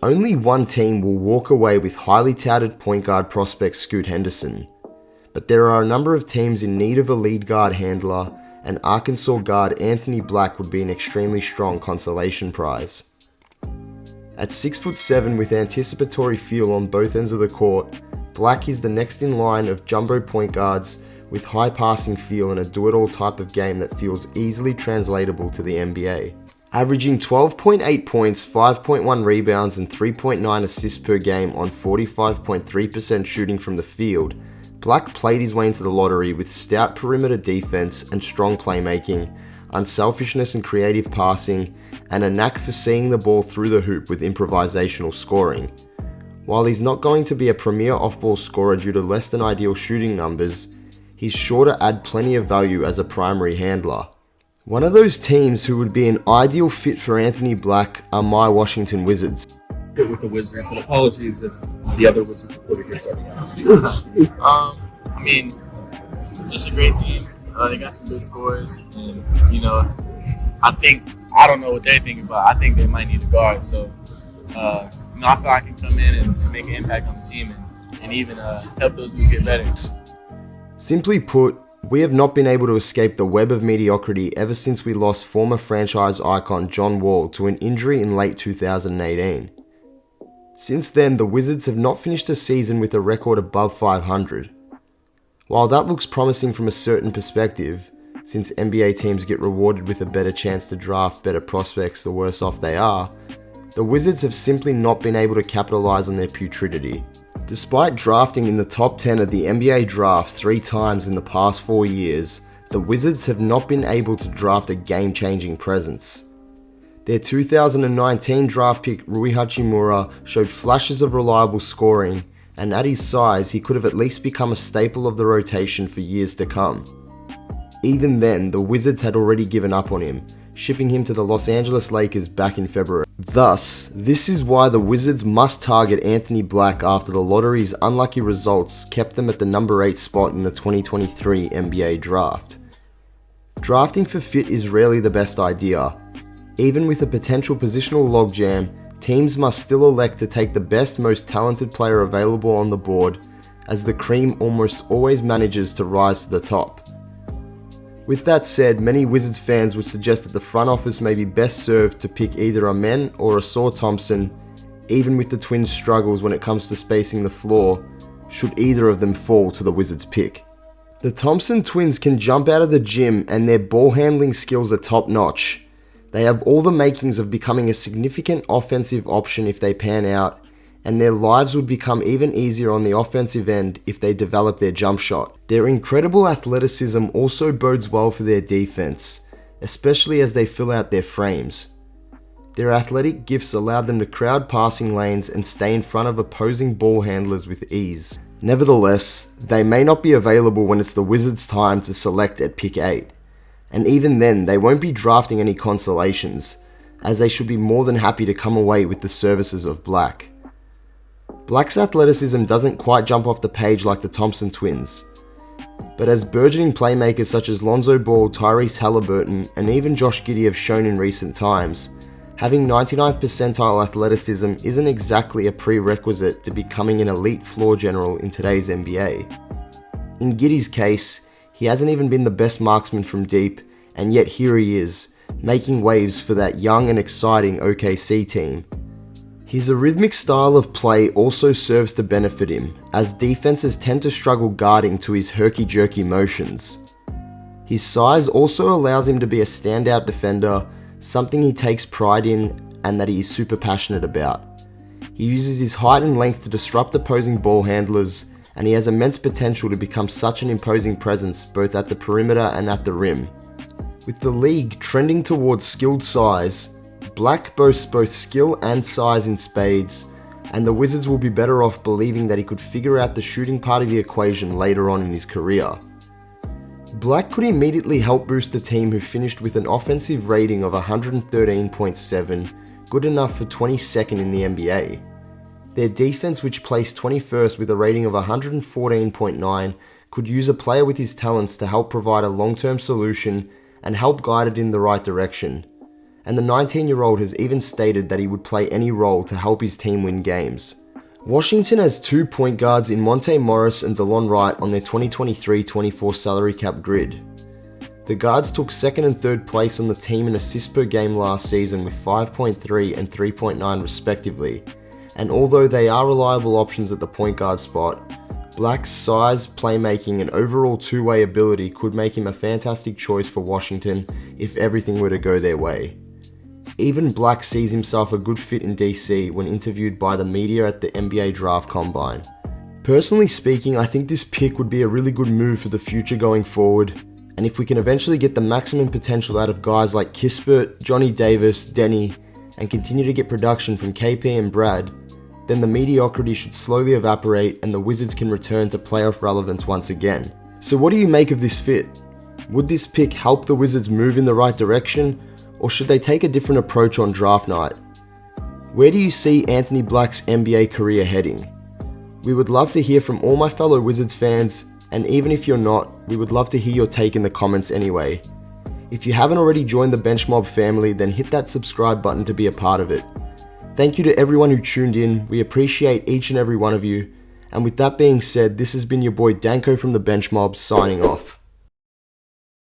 Only one team will walk away with highly touted point guard prospect Scoot Henderson, but there are a number of teams in need of a lead guard handler, and Arkansas guard Anthony Black would be an extremely strong consolation prize. At 6'7" with anticipatory feel on both ends of the court, Black is the next in line of jumbo point guards with high passing feel and a do-it-all type of game that feels easily translatable to the NBA. Averaging 12.8 points, 5.1 rebounds and 3.9 assists per game on 45.3% shooting from the field, Black played his way into the lottery with stout perimeter defense and strong playmaking, unselfishness and creative passing, and a knack for seeing the ball through the hoop with improvisational scoring. While he's not going to be a premier off-ball scorer due to less than ideal shooting numbers, he's sure to add plenty of value as a primary handler. One of those teams who would be an ideal fit for Anthony Black are my Washington Wizards. Fit with the Wizards, and apologies if the other Wizards reporters already asked. I mean, just a great team. They got some good scores, and I don't know what they're thinking, but I think they might need a guard. So, I feel like I can come in and make an impact on the team and even help those who get better. Simply put, we have not been able to escape the web of mediocrity ever since we lost former franchise icon John Wall to an injury in late 2018. Since then, the Wizards have not finished a season with a record above 500. While that looks promising from a certain perspective, since NBA teams get rewarded with a better chance to draft better prospects the worse off they are, the Wizards have simply not been able to capitalize on their putridity. Despite drafting in the top 10 of the NBA draft 3 times in the past 4 years, the Wizards have not been able to draft a game-changing presence. Their 2019 draft pick Rui Hachimura showed flashes of reliable scoring, and at his size he could have at least become a staple of the rotation for years to come. Even then, the Wizards had already given up on him, shipping him to the Los Angeles Lakers back in February. Thus, this is why the Wizards must target Anthony Black after the lottery's unlucky results kept them at the number 8 spot in the 2023 NBA draft. Drafting for fit is rarely the best idea. Even with a potential positional logjam, teams must still elect to take the best, most talented player available on the board, as the cream almost always manages to rise to the top. With that said, many Wizards fans would suggest that the front office may be best served to pick either Amen or Ausar Thompson, even with the Twins' struggles when it comes to spacing the floor, should either of them fall to the Wizards' pick. The Thompson twins can jump out of the gym and their ball handling skills are top notch. They have all the makings of becoming a significant offensive option if they pan out, and their lives would become even easier on the offensive end if they develop their jump shot. Their incredible athleticism also bodes well for their defense, especially as they fill out their frames. Their athletic gifts allowed them to crowd passing lanes and stay in front of opposing ball handlers with ease. Nevertheless, they may not be available when it's the Wizards' time to select at pick 8. And even then, they won't be drafting any consolations, as they should be more than happy to come away with the services of Black. Black's athleticism doesn't quite jump off the page like the Thompson twins, but as burgeoning playmakers such as Lonzo Ball, Tyrese Halliburton, and even Josh Giddey have shown in recent times, having 99th percentile athleticism isn't exactly a prerequisite to becoming an elite floor general in today's NBA. In Giddey's case, he hasn't even been the best marksman from deep, and yet here he is, making waves for that young and exciting OKC team. His rhythmic style of play also serves to benefit him, as defenses tend to struggle guarding to his herky-jerky motions. His size also allows him to be a standout defender, something he takes pride in and that he is super passionate about. He uses his height and length to disrupt opposing ball handlers, and he has immense potential to become such an imposing presence both at the perimeter and at the rim. With the league trending towards skilled size, Black boasts both skill and size in spades, and the Wizards will be better off believing that he could figure out the shooting part of the equation later on in his career. Black could immediately help boost the team, who finished with an offensive rating of 113.7, good enough for 22nd in the NBA. Their defense, which placed 21st with a rating of 114.9, could use a player with his talents to help provide a long-term solution and help guide it in the right direction. and the 19-year-old has even stated that he would play any role to help his team win games. Washington has 2 point guards in Monte Morris and DeLon Wright on their 2023-24 salary cap grid. The guards took 2nd and 3rd place on the team in assists per game last season with 5.3 and 3.9 respectively, and although they are reliable options at the point guard spot, Black's size, playmaking, and overall two-way ability could make him a fantastic choice for Washington if everything were to go their way. Even Black sees himself a good fit in DC when interviewed by the media at the NBA Draft Combine. Personally speaking, I think this pick would be a really good move for the future going forward, and if we can eventually get the maximum potential out of guys like Kispert, Johnny Davis, Denny, and continue to get production from KP and Brad, then the mediocrity should slowly evaporate and the Wizards can return to playoff relevance once again. So what do you make of this fit? Would this pick help the Wizards move in the right direction, or should they take a different approach on draft night? Where do you see Anthony Black's NBA career heading? We would love to hear from all my fellow Wizards fans, and even if you're not, we would love to hear your take in the comments anyway. If you haven't already joined the Benchmob family, then hit that subscribe button to be a part of it. Thank you to everyone who tuned in, we appreciate each and every one of you, and with that being said, this has been your boy Danko from the Benchmob signing off.